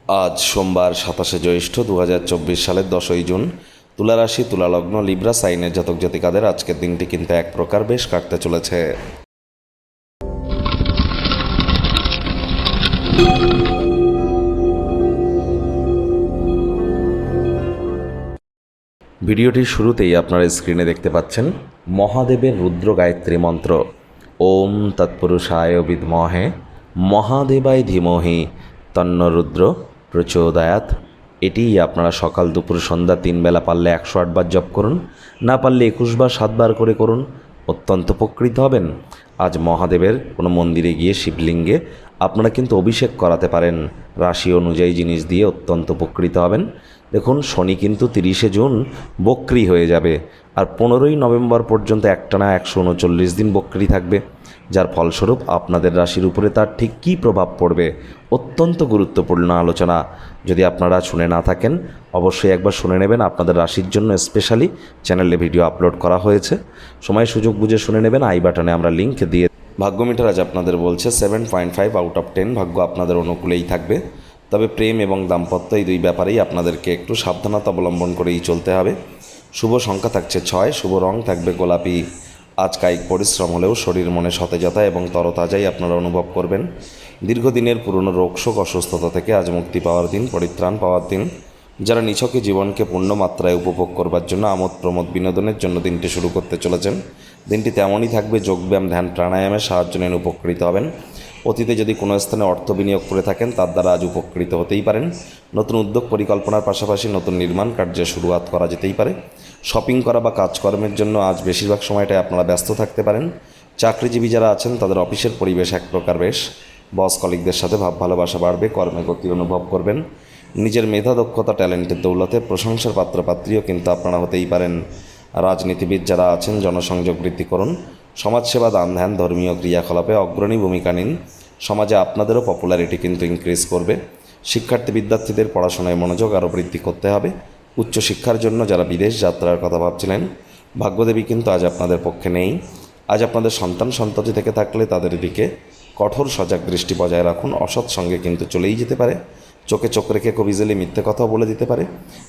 আজ সোমবার 27শে জ্যৈষ্ঠ 2024 সালের 10ই জুন। তুলা রাশি, তুলা লগ্ন, লিব্রা সাইনের জাতক জাতিকাদের আজকের দিনটি কিন্তু এক প্রকার বেশ কাটতে চলেছে। ভিডিওটির শুরুতেই আপনারা স্ক্রিনে দেখতে পাচ্ছেন মহাদেবের রুদ্র গায়ত্রী মন্ত্র। ওম তৎপুরুষায় বিদ্মহে মহাদেবায় ধীমহি তন্ন রুদ্র প্রচোদয়াৎ। এটিই আপনারা সকাল দুপুর সন্ধ্যা 3 বেলা পারলে 108 বার জপ করুন, না পারলে 21 বার 7 বার করে করুন, অত্যন্ত উপকৃত হবেন। আজ মহাদেবের কোনো মন্দিরে গিয়ে শিবলিঙ্গে আপনারা কিন্তু অভিষেক করাতে পারেন। রাশি অনুযায়ী জিনিস দিয়ে অত্যন্ত উপকৃত হবেন। দেখুন, শনি কিন্তু 30শে জুন বক্রি হয়ে যাবে, আর 15ই নভেম্বর পর্যন্ত একটানা 139 দিন বক্রি থাকবে, যার ফলস্বরূপ আপনাদের রাশির উপরে তার ঠিক কী প্রভাব পড়বে অত্যন্ত গুরুত্বপূর্ণ আলোচনা। যদি আপনারা শুনে না থাকেন অবশ্যই একবার শুনে নেবেন। আপনাদের রাশির জন্য স্পেশালি চ্যানেলে ভিডিও আপলোড করা হয়েছে, সময় সুযোগ বুঝে শুনে নেবেন। আই বাটনে আমরা লিঙ্ক দিয়ে। ভাগ্য মিটার আজ আপনাদের বলছে 7.5 আউট অফ 10 ভাগ্য আপনাদের অনুকূলেই থাকবে। তবে প্রেম এবং দাম্পত্য এই দুই ব্যাপারেই আপনাদেরকে একটু সাবধানতা অবলম্বন করেই চলতে হবে। শুভ সংখ্যা থাকছে 6, শুভ রং থাকবে গোলাপি। আজ কায়িক পরিশ্রম হলেও শরীর মনে সতেজতা এবং তরতাজাই আপনারা অনুভব করবেন। দীর্ঘদিনের পুরনো রোগশোক অসুস্থতা থেকে আজ মুক্তি পাওয়ার দিন, পরিত্রাণ পাওয়ার দিন। যারা নিছকে জীবনকে পূর্ণ মাত্রায় উপভোগ করবার জন্য আমোদ প্রমোদ বিনোদনের জন্য দিনটি শুরু করতে চলেছেন, দিনটি তেমনই থাকবে। যোগব্যায়াম, ধ্যান, প্রাণায়ামের সাহায্য নিয়ে উপকৃত হবেন। অতীতে যদি কোনো স্থানে অর্থ বিনিয়োগ করে থাকেন তার দ্বারা আজ উপকৃত হতেই পারেন। নতুন উদ্যোগ পরিকল্পনার পাশাপাশি নতুন নির্মাণ কার্যের শুরুয়াত করা যেতেই পারে। শপিং করা বা কাজকর্মের জন্য আজ বেশিরভাগ সময়টাই আপনারা ব্যস্ত থাকতে পারেন। চাকরিজীবী যারা আছেন তাদের অফিসের পরিবেশ এক প্রকার বেশ। বস কলিগদের সাথে ভাব ভালোবাসা বাড়বে, কর্মে গতি অনুভব করবেন। নিজের মেধা, দক্ষতা, ট্যালেন্টের দৌলতে প্রশংসার পাত্রপাত্রীও কিন্তু আপনারা হতেই পারেন। রাজনীতিবিদ যারা আছেন জনসংযোগ বৃদ্ধি করুন। সমাজসেবা, দান ধ্যান, ধর্মীয় ক্রিয়াকলাপে অগ্রণী ভূমিকা নিন। সমাজে আপনাদেরও পপুলারিটি কিন্তু ইনক্রিজ করবে। শিক্ষার্থী বিদ্যার্থীদের পড়াশোনায় মনোযোগ আরও বৃদ্ধি করতে হবে। উচ্চশিক্ষার জন্য যারা বিদেশ যাত্রার কথা ভাবছিলেন, ভাগ্যদেবী কিন্তু আজ আপনাদের পক্ষে নেই। আজ আপনাদের সন্তান সন্ততি থেকে থাকলে তাদের দিকে কঠোর সজাগ দৃষ্টি বজায় রাখুন। অসৎ সঙ্গে কিন্তু চলেই যেতে পারে। চোখে চোখ রেখে খুব ইজিলি মিথ্যে কথাও বলে দিতে পারে।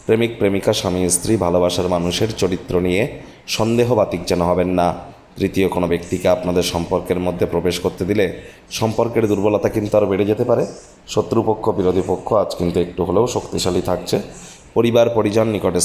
প্রেমিক প্রেমিকা, স্বামী স্ত্রী, ভালোবাসার মানুষের চরিত্র নিয়ে সন্দেহবাতিক যেন হবেন না। তৃতীয় কোনো ব্যক্তিকে আপনাদের সম্পর্কের মধ্যে প্রবেশ করতে দিলে সম্পর্কের দুর্বলতা কিন্তু আরও বেড়ে যেতে পারে। শত্রুপক্ষ, বিরোধী পক্ষ আজ কিন্তু একটু হলেও শক্তিশালী থাকছে। পরিবার পরিজন, নিকটে